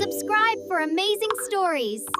Subscribe for amazing stories.